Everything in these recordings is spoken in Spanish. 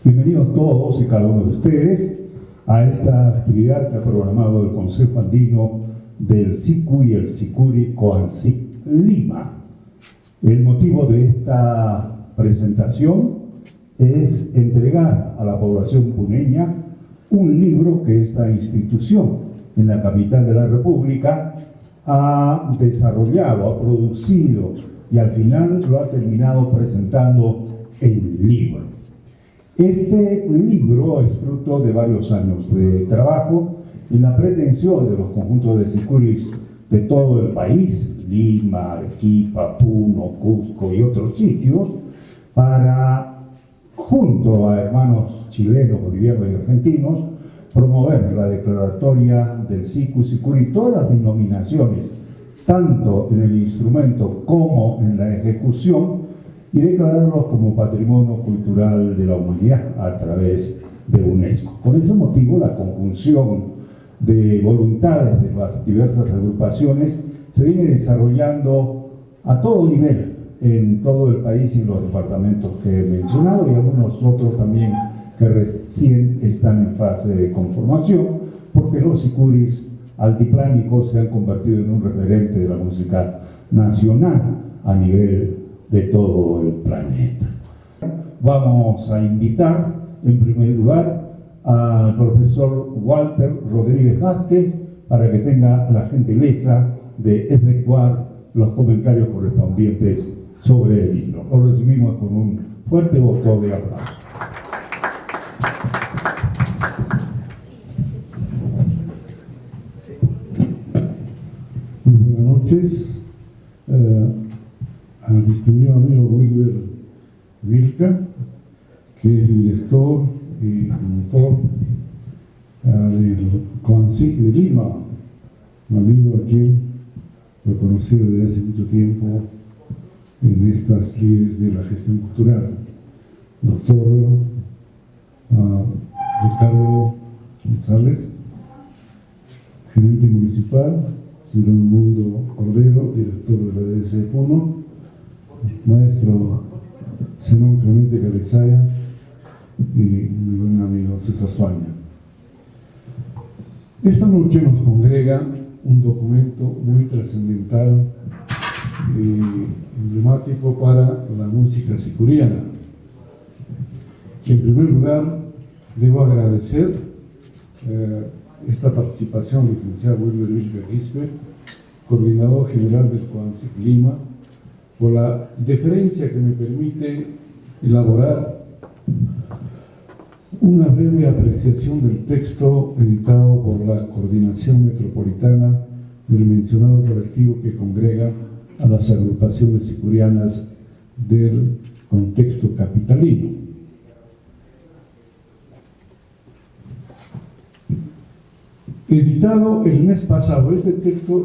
Bienvenidos todos y cada uno de ustedes a esta actividad que ha programado el Consejo Andino del SICU y el SICURI COANSIC Lima. El motivo de esta presentación es entregar a la población puneña un libro que esta institución en la capital de la República ha desarrollado, ha producido y al final lo ha terminado presentando en libro. Este libro es fruto de varios años de trabajo en la pretensión de los conjuntos de sicuris de todo el país, Lima, Arequipa, Puno, Cusco y otros sitios, para, junto a hermanos chilenos, bolivianos y argentinos, promover la declaratoria del SICU, SICURI, todas las denominaciones, tanto en el instrumento como en la ejecución, y declararlos como Patrimonio Cultural de la Humanidad a través de UNESCO. Con ese motivo, la conjunción de voluntades de las diversas agrupaciones se viene desarrollando a todo nivel, en todo el país y en los departamentos que he mencionado, y algunos otros también que recién están en fase de conformación, porque los sicuris altiplánicos se han convertido en un referente de la música nacional a nivel de todo el planeta. Vamos a invitar en primer lugar al profesor Walter Rodríguez Vázquez para que tenga la gentileza de efectuar los comentarios correspondientes sobre el libro. Lo recibimos con un fuerte voto de aplauso. Muy buenas noches. Al distinguido amigo Wilber Vilca, que es director y promotor del COANSIC de Lima, un amigo a quien lo he conocido desde hace mucho tiempo en estas líderes de la gestión cultural. Doctor Ricardo González, gerente municipal, señor Mundo Cordero, director de la DDC Puno, maestro Zenón Clemente Cabezaya y mi buen amigo César Suaña. Esta noche nos congrega un documento muy trascendental y emblemático para la música sicuriana. En primer lugar, debo agradecer esta participación del licenciado Wilber Vilca Gisbert, coordinador general del COANSIC Lima, por la deferencia que me permite elaborar una breve apreciación del texto editado por la Coordinación Metropolitana del mencionado colectivo que congrega a las agrupaciones sicurianas del contexto capitalino. Editado el mes pasado, este texto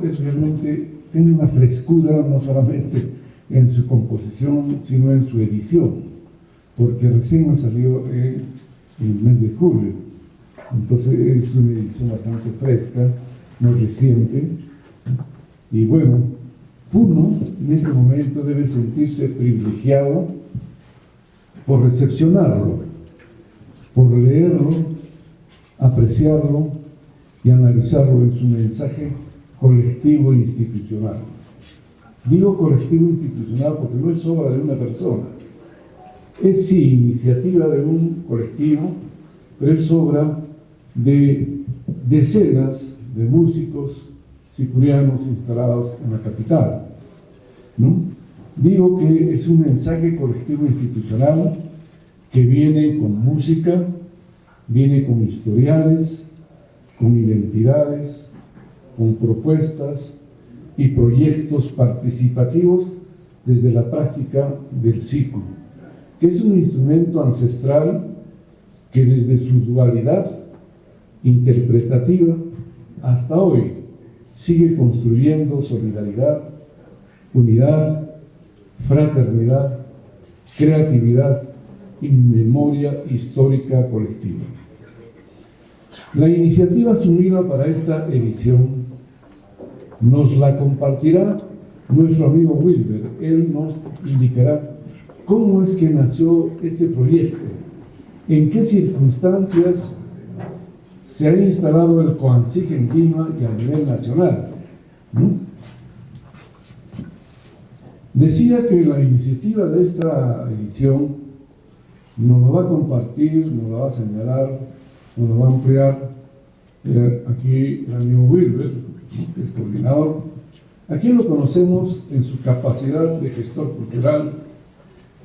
tiene una frescura no solamente en su composición, sino en su edición, porque recién salió en el mes de julio, entonces es una edición bastante fresca, muy reciente, y bueno, Puno en este momento debe sentirse privilegiado por recepcionarlo, por leerlo, apreciarlo y analizarlo en su mensaje colectivo e institucional. Digo colectivo e institucional porque no es obra de una persona, es sí iniciativa de un colectivo, pero es obra de decenas de músicos sicurianos instalados en la capital, ¿no? Digo que es un mensaje colectivo e institucional que viene con música, viene con historiales, con identidades, con propuestas y proyectos participativos desde la práctica del SICU, que es un instrumento ancestral que desde su dualidad interpretativa hasta hoy sigue construyendo solidaridad, unidad, fraternidad, creatividad y memoria histórica colectiva. La iniciativa asumida para esta edición nos la compartirá nuestro amigo Wilber. Él nos indicará cómo es que nació este proyecto en qué circunstancias se ha instalado el COANSIC en Lima y a nivel nacional, ¿no? Decía que la iniciativa de esta edición nos lo va a compartir, nos lo va a señalar, nos lo va a ampliar aquí el amigo Wilber, que es coordinador. Aquí lo conocemos en su capacidad de gestor cultural,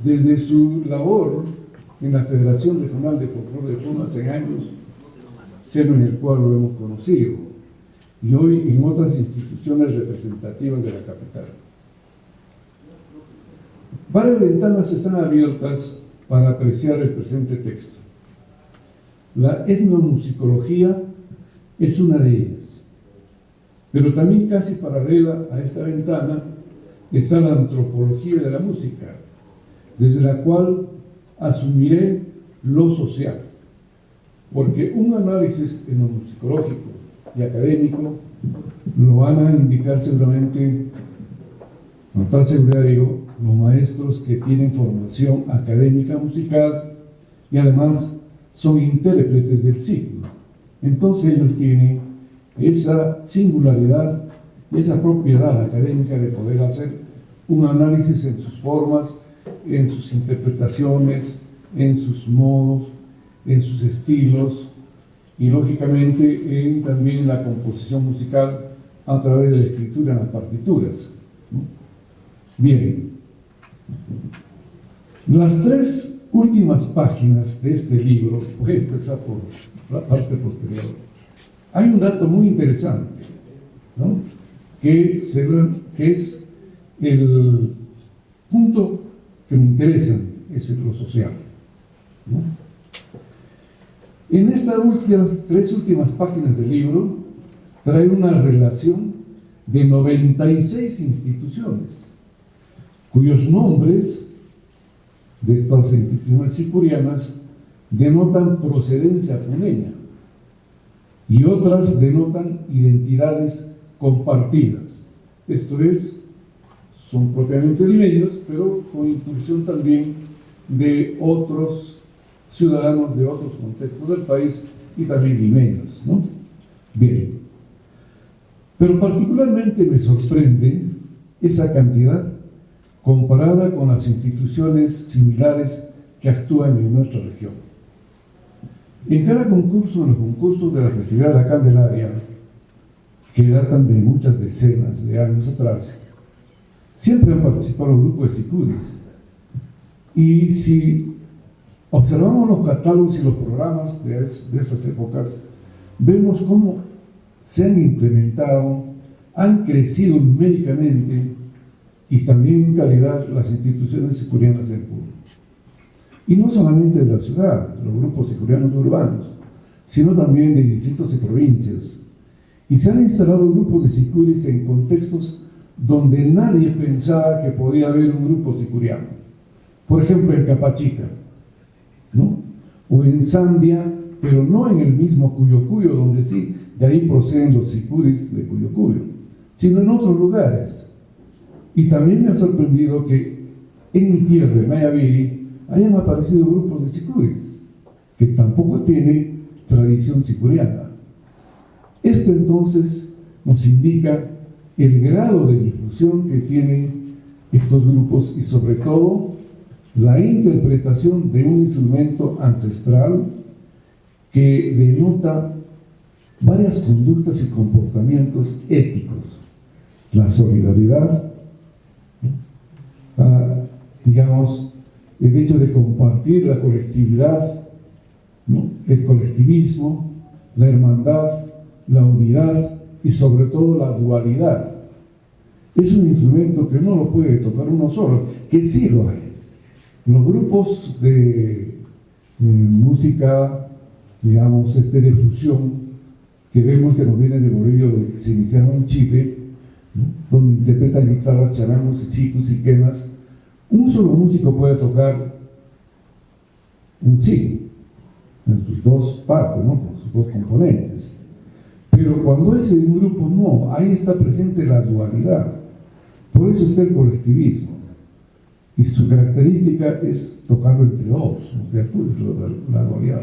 desde su labor en la Federación Regional de Folclore de Puno hace años, seno en el cual lo hemos conocido, y hoy en otras instituciones representativas de la capital. Varias ventanas están abiertas para apreciar el presente texto. La etnomusicología es una de ellas, pero también casi paralela a esta ventana está la antropología de la música, desde la cual asumiré lo social, porque un análisis etnomusicológico y académico lo van a indicar seguramente, con tal seguridad digo, los maestros que tienen formación académica musical y además son intérpretes del ciclo. Entonces ellos tienen esa singularidad, esa propiedad académica de poder hacer un análisis en sus formas, en sus interpretaciones, en sus modos, en sus estilos y lógicamente también la composición musical a través de la escritura en las partituras, ¿no? Bien, las 3 últimas páginas de este libro, voy a empezar por la parte posterior, hay un dato muy interesante, ¿no? que es el punto que me interesa, es lo social, ¿no? En estas 3 últimas páginas del libro trae una relación de 96 instituciones, cuyos nombres de estas instituciones sicurianas denotan procedencia puneña y otras denotan identidades compartidas. Esto es, son propiamente limeños, pero con inclusión también de otros ciudadanos de otros contextos del país y también limeños, ¿no? Bien, pero particularmente me sorprende esa cantidad comparada con las instituciones similares que actúan en nuestra región. En cada concurso, en los concursos de la Festividad de la Candelaria, que datan de muchas decenas de años atrás, siempre han participado los grupos de sicuris. Y si observamos los catálogos y los programas de esas épocas, vemos cómo se han implementado, han crecido numéricamente y también en calidad las instituciones sicurianas del Puno. Y no solamente de la ciudad, los grupos sicurianos urbanos, sino también de distritos y provincias. Y se han instalado grupos de sicuris en contextos donde nadie pensaba que podía haber un grupo sicuriano. Por ejemplo, en Capachica, ¿no? O en Sandia, pero no en el mismo Cuyocuyo, donde sí, de ahí proceden los sicuris de Cuyocuyo, sino en otros lugares. Y también me ha sorprendido que en mi tierra, en Mayaviri, hayan aparecido grupos de sicuris, que tampoco tiene tradición sicuriana. Esto entonces nos indica el grado de difusión que tienen estos grupos y sobre todo la interpretación de un instrumento ancestral que denota varias conductas y comportamientos éticos: la solidaridad, digamos, el hecho de compartir la colectividad, ¿no? El colectivismo, la hermandad, la unidad y sobre todo la dualidad. Es un instrumento que no lo puede tocar uno solo, que sí lo hay. Los grupos de música, digamos, de fusión, que vemos que nos vienen de Bolivia, que se iniciaron en Chile, ¿no? Donde interpretan guitarras, charangos, sicus y quenas. Un solo músico puede tocar un sí, en sus 2 partes, ¿no? Con sus 2 componentes. Pero cuando es en un grupo, no, ahí está presente la dualidad. Por eso está el colectivismo. y su característica es tocarlo entre dos, o sea, eso es la dualidad.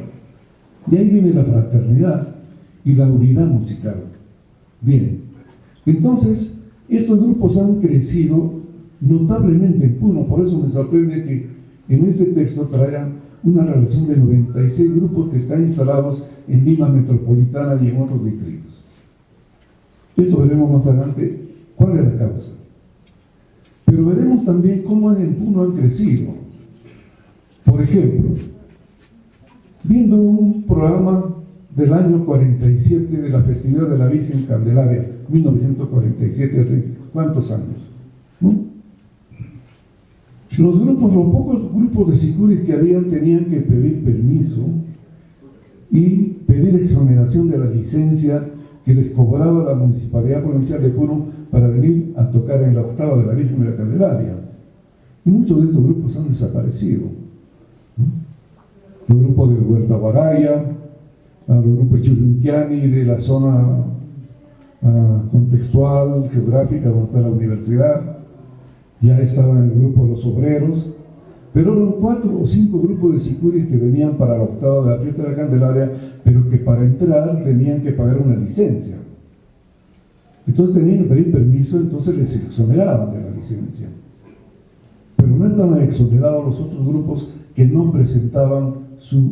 De ahí viene la fraternidad y la unidad musical. Bien, entonces estos grupos han crecido notablemente en Puno, por eso me sorprende que en este texto traigan una relación de 96 grupos que están instalados en Lima metropolitana y en otros distritos. Eso veremos más adelante cuál es la causa. Pero veremos también cómo en Puno han crecido. Por ejemplo, viendo un programa del año 47 de la festividad de la Virgen Candelaria, 1947, hace cuántos años, ¿no? Los pocos grupos de sicuris que habían tenían que pedir permiso y pedir exoneración de la licencia que les cobraba la Municipalidad Provincial de Puno para venir a tocar en la octava de la Virgen de la Candelaria. Y muchos de estos grupos han desaparecido, ¿no? Los grupos de Huerta Guaraya, los grupos Churunquiani de la zona contextual, geográfica, donde está la universidad, ya estaban en el grupo de los obreros, pero eran 4 o 5 grupos de sicuris que venían para la octava de la fiesta de la Candelaria, pero que para entrar tenían que pagar una licencia. Entonces tenían que pedir permiso, entonces les exoneraban de la licencia. Pero no estaban exonerados los otros grupos que no presentaban su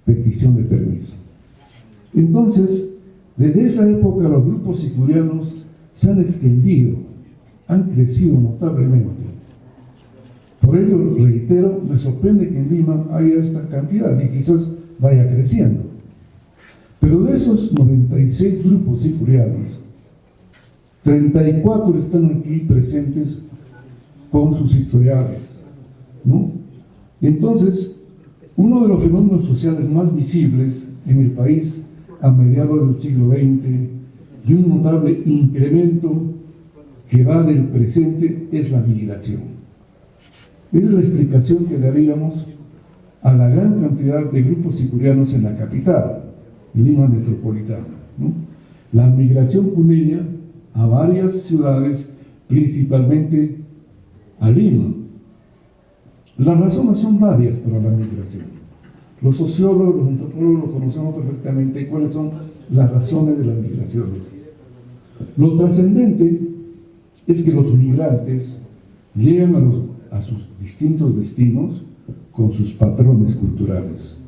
petición de permiso. Entonces, desde esa época los grupos sicurianos se han extendido, han crecido notablemente. Por ello, reitero, me sorprende que en Lima haya esta cantidad y quizás vaya creciendo. Pero de esos 96 grupos sicurianos, 34 están aquí presentes con sus historiales, ¿no? Entonces, uno de los fenómenos sociales más visibles en el país a mediados del siglo XX y un notable incremento que va del presente es la migración. Esa es la explicación que daríamos a la gran cantidad de grupos sicurianos en la capital, Lima metropolitana, ¿no? La migración puneña a varias ciudades, principalmente a Lima. Las razones son varias para la migración. Los sociólogos, los antropólogos lo conocemos perfectamente cuáles son las razones de las migraciones. Lo trascendente es que los migrantes llegan a sus distintos destinos con sus patrones culturales.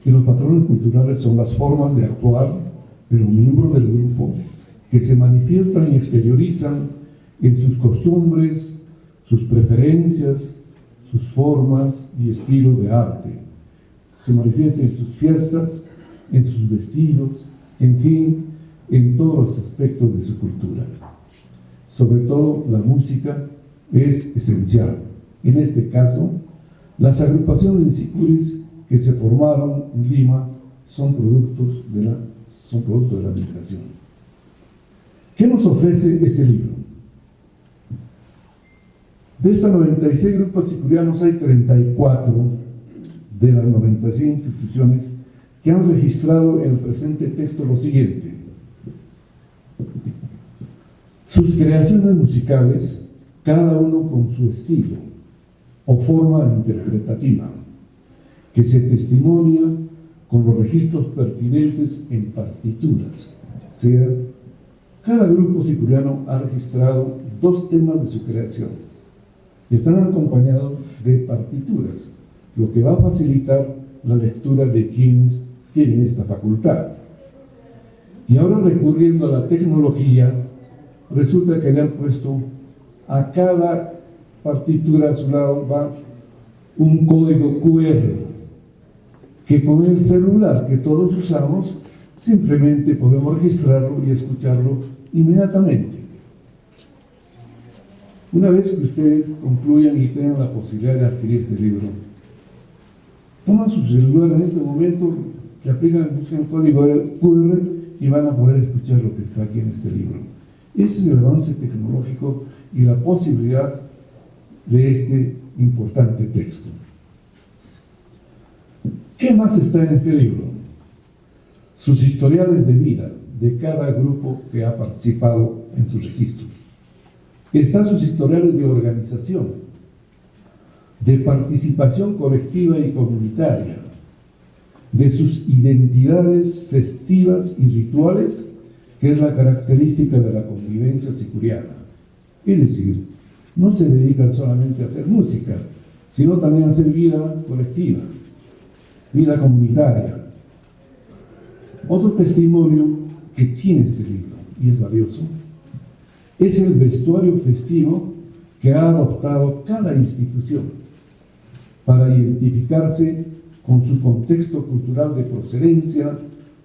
Y los patrones culturales son las formas de actuar de los miembros del grupo que se manifiestan y exteriorizan en sus costumbres, sus preferencias, sus formas y estilos de arte. Se manifiesta en sus fiestas, en sus vestidos, en fin, en todos los aspectos de su cultura. Sobre todo, la música es esencial. En este caso, las agrupaciones de sicuris que se formaron en Lima son productos de la migración. ¿Qué nos ofrece este libro? De estos 96 grupos sicurianos hay 34 de las 96 instituciones que han registrado en el presente texto lo siguiente: sus creaciones musicales, cada uno con su estilo o forma interpretativa, que se testimonia con los registros pertinentes en partituras. O sea, cada grupo sicuriano ha registrado 2 temas de su creación y están acompañados de partituras, lo que va a facilitar la lectura de quienes tienen esta facultad. Y ahora, recurriendo a la tecnología, resulta que le han puesto a cada partitura a su lado va un código QR que con el celular que todos usamos simplemente podemos registrarlo y escucharlo inmediatamente. Una vez que ustedes concluyan y tengan la posibilidad de adquirir este libro, toman su celular en este momento, que aplican, buscan el código QR y van a poder escuchar lo que está aquí en este libro. Ese es el avance tecnológico y la posibilidad de este importante texto. ¿Qué más está en este libro? Sus historiales de vida de cada grupo que ha participado en sus registros. Están sus historiales de organización, de participación colectiva y comunitaria, de sus identidades festivas y rituales, que es la característica de la convivencia sicuriana. Es decir, no se dedican solamente a hacer música, sino también a hacer vida colectiva, vida comunitaria. Otro testimonio que tiene este libro, y es valioso, es el vestuario festivo que ha adoptado cada institución para identificarse con su contexto cultural de procedencia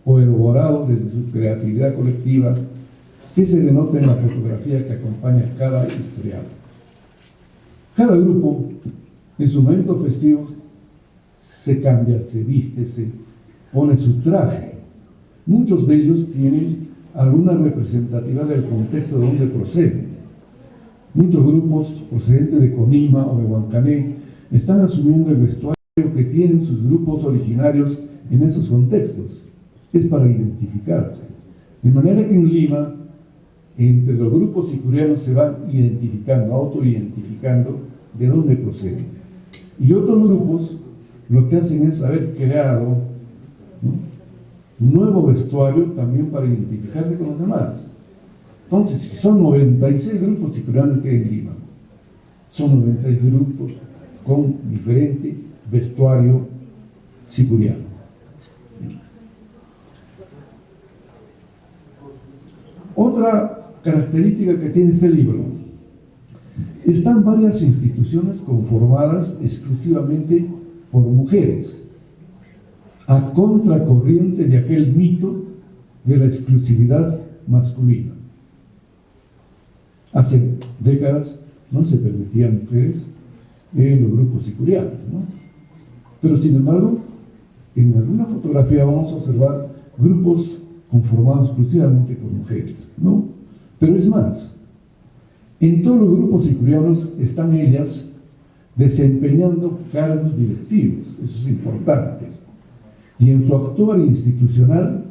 o elaborado desde su creatividad colectiva, que se denota en la fotografía que acompaña cada historial. Cada grupo, en su momento festivo, se cambia, se viste, se pone su traje. Muchos de ellos tienen alguna representatividad del contexto de donde proceden. Muchos grupos procedentes de Conima o de Huancané están asumiendo el vestuario que tienen sus grupos originarios en esos contextos. Es para identificarse. De manera que en Lima, entre los grupos sicurianos se van identificando, autoidentificando de dónde proceden. Y otros grupos lo que hacen es haber creado, ¿no?, un nuevo vestuario también para identificarse con los demás. Entonces, si son 96 grupos sicurianos que hay en Lima, son 96 grupos con diferente vestuario sicuriano. Otra característica que tiene este libro: están varias instituciones conformadas exclusivamente por mujeres, a contracorriente de aquel mito de la exclusividad masculina. Hace décadas no se permitían mujeres en los grupos sicurianos, ¿no? Pero sin embargo, en alguna fotografía vamos a observar grupos conformados exclusivamente por mujeres, ¿no? Pero es más, en todos los grupos sicurianos están ellas desempeñando cargos directivos, eso es importante. Y en su actuar institucional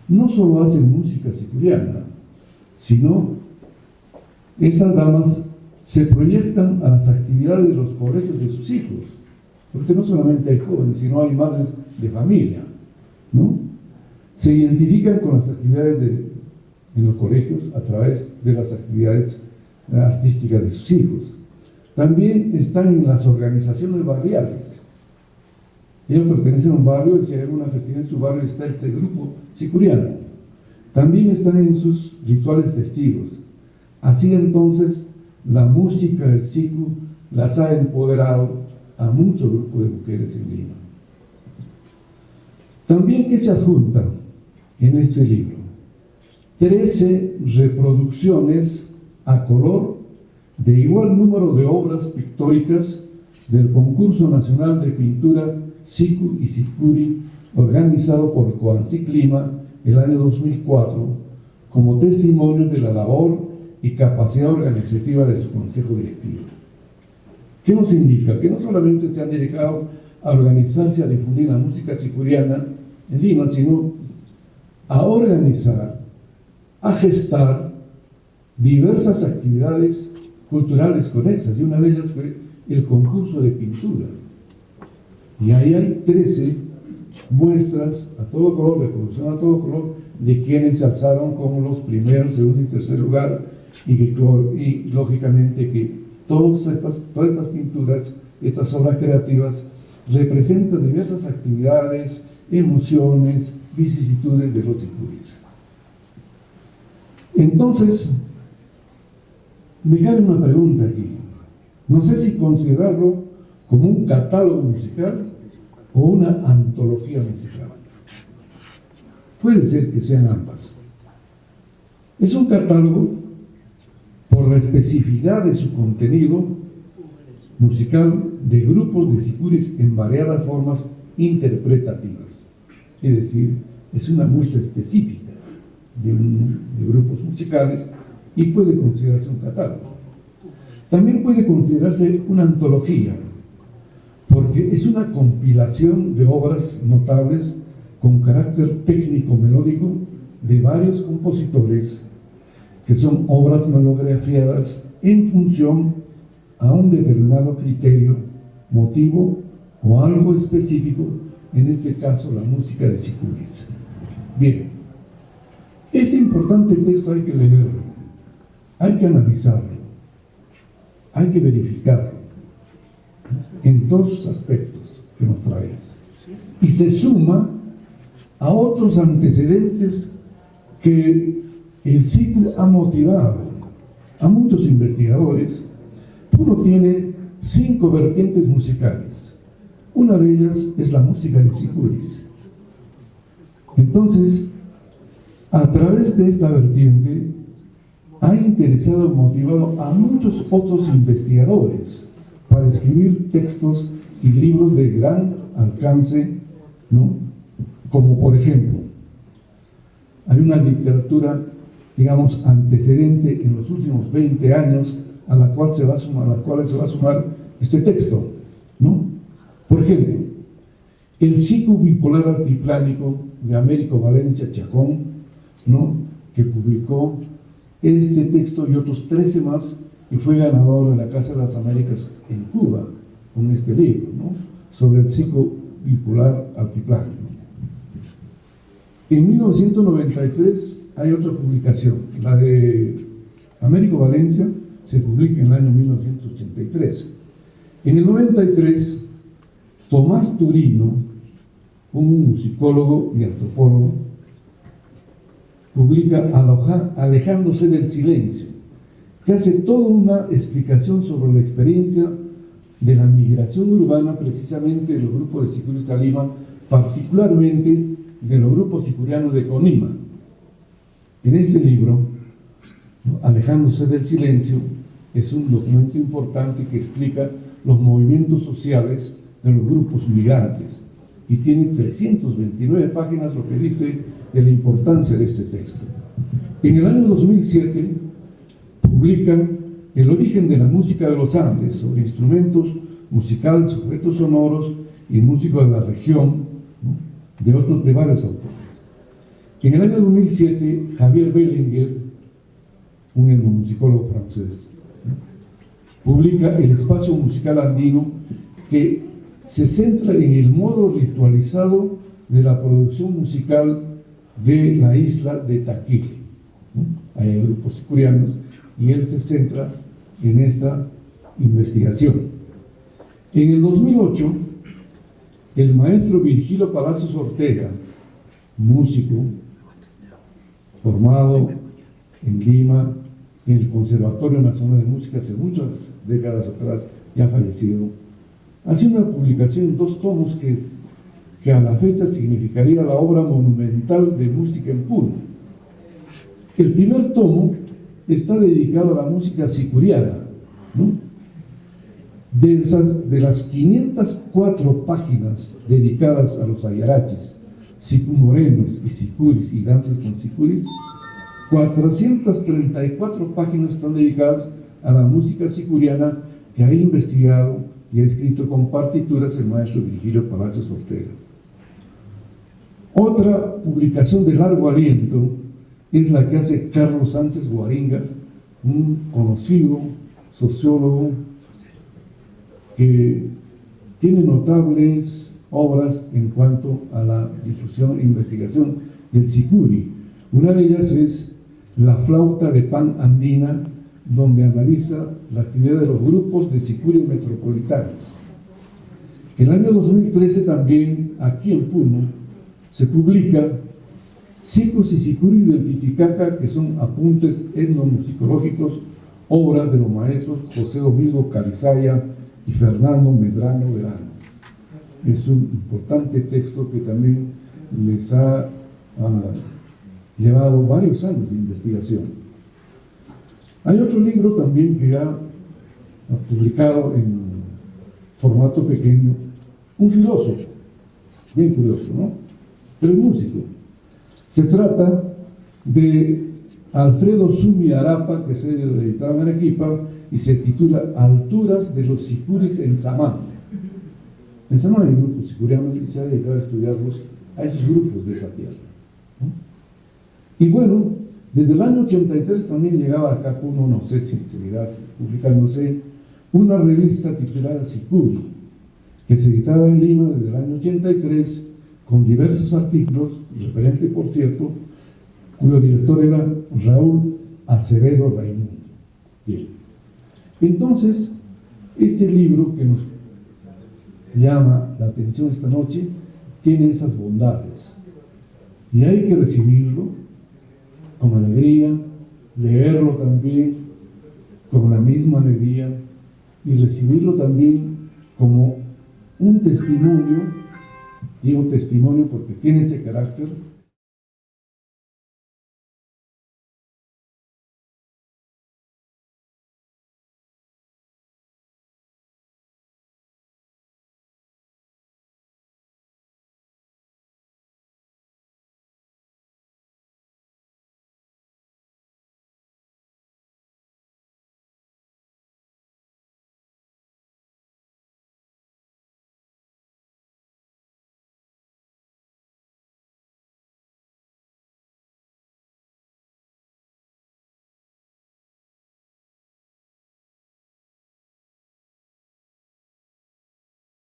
no solo hacen música sicuriana, sino estas damas se proyectan a las actividades de los colegios de sus hijos, porque no solamente hay jóvenes, sino hay madres de familia, ¿no? Se identifican con las actividades en los colegios a través de las actividades artísticas de sus hijos. También están en las organizaciones barriales. Ellos pertenecen a un barrio y si hay alguna festividad en su barrio está ese grupo sicuriano. También están en sus rituales festivos. Así entonces, la música del sicu las ha empoderado a muchos grupos de mujeres en Lima. También que se adjuntan en este libro 13 reproducciones a color de igual número de obras pictóricas del Concurso Nacional de Pintura Sicu y Sicuri, organizado por Coancic Lima el año 2004, como testimonios de la labor y capacidad organizativa de su consejo directivo. ¿Qué nos indica? Que no solamente se han dedicado a organizarse, a difundir la música sicuriana en Lima, sino a organizar, a gestar diversas actividades culturales conexas, y una de ellas fue el concurso de pintura. Y ahí hay 13 muestras a todo color, reproducción a todo color, de quienes se alzaron como los primeros, segundo y tercer lugar, y lógicamente que todas estas pinturas, estas obras creativas, representan diversas actividades, emociones, vicisitudes de los sicuris. Entonces, me cabe una pregunta aquí. No sé si considerarlo como un catálogo musical o una antología musical. Puede ser que sean ambas. Es un catálogo por la especificidad de su contenido musical de grupos de sicuris en variadas formas interpretativas. Es decir, es una muestra específica de grupos musicales y puede considerarse un catálogo. También puede considerarse una antología, porque es una compilación de obras notables con carácter técnico-melódico de varios compositores, que son obras monografiadas en función a un determinado criterio motivo o algo específico, en este caso la música de sicuris. Bien, este importante texto hay que leerlo, hay que analizarlo, hay que verificarlo en todos sus aspectos que nos trae. Y se suma a otros antecedentes que el ciclo ha motivado a muchos investigadores. Uno tiene 5 vertientes musicales. Una de ellas es la música de sicuris. Entonces, a través de esta vertiente, ha interesado y motivado a muchos otros investigadores para escribir textos y libros de gran alcance, ¿no? Como por ejemplo, hay una literatura, digamos, antecedente en los últimos 20 años a la cual se va a sumar este texto, ¿no? Por ejemplo, el ciclo bipolar altiplánico de Américo Valencia Chacón, ¿no? Que publicó este texto y otros 13 más, y fue ganador de la Casa de las Américas en Cuba con este libro, ¿no? Sobre el ciclo bipolar altiplánico. En 1993 hay otra publicación, la de Américo Valencia, se publica en el año 1983. En el 93, Tomás Turino, un musicólogo y antropólogo, publica Alejándose del silencio, que hace toda una explicación sobre la experiencia de la migración urbana, precisamente de los grupos de sicuris a Lima, particularmente de los grupos sicurianos de Conima. En este libro, ¿no? Alejándose del silencio, es un documento importante que explica los movimientos sociales de los grupos migrantes y tiene 329 páginas, lo que dice de la importancia de este texto. En el año 2007 publican El origen de la música de los Andes, sobre instrumentos musicales, objetos sonoros y músicos de la región, ¿no? de varios autores. En el año 2007, Javier Bellinger, un etnomusicólogo francés, ¿no? Publica El espacio musical andino, que se centra en el modo ritualizado de la producción musical de la isla de Taquile, ¿no? Hay grupos sicurianos y él se centra en esta investigación. En el 2008, el maestro Virgilio Palacios Ortega, músico formado en Lima, en el Conservatorio Nacional de Música hace muchas décadas atrás, ya fallecido, hace una publicación en 2 tomos que a la fecha significaría la obra monumental de música en Puno. El primer tomo está dedicado a la música sicuriana, ¿no? De las 504 páginas dedicadas a los ayaraches, sicumorenos y sicuris y danzas con sicuris, 434 páginas están dedicadas a la música sicuriana que ha investigado y ha escrito con partituras el maestro Virgilio Palacios Ortega. Otra publicación de largo aliento es la que hace Carlos Sánchez Guaringa, un conocido sociólogo que tiene notables obras en cuanto a la difusión e investigación del sicuri. Una de ellas es La flauta de pan andina, donde analiza la actividad de los grupos de sicuri metropolitanos. El año 2013 también, aquí en Puno, se publica Sicus y Sicuri del Titicaca, que son apuntes etnomusicológicos, obras de los maestros José Domingo Carizaya y Fernando Medrano Verano. Es un importante texto que también les ha llevado varios años de investigación. Hay otro libro también que ha publicado en formato pequeño, un filósofo, bien curioso, ¿no? Pero músico. Se trata de Alfredo Zumi Arapa, que se editaba en Arequipa, y se titula Alturas de los sicuris en Samán. En Samán hay grupos sicurianos y se ha dedicado a estudiarlos, a esos grupos de esa tierra, ¿no? Y bueno, desde el año 83 también llegaba acá Puno, no sé si seguirá publicándose, una revista titulada Sicuri, que se editaba en Lima desde el año 83, con diversos artículos, referente por cierto, cuyo director era Raúl Acevedo Raimundo. Bien. Entonces, este libro que nos llama la atención esta noche tiene esas bondades y hay que recibirlo con alegría, leerlo también con la misma alegría y recibirlo también como un testimonio. Digo testimonio porque tiene ese carácter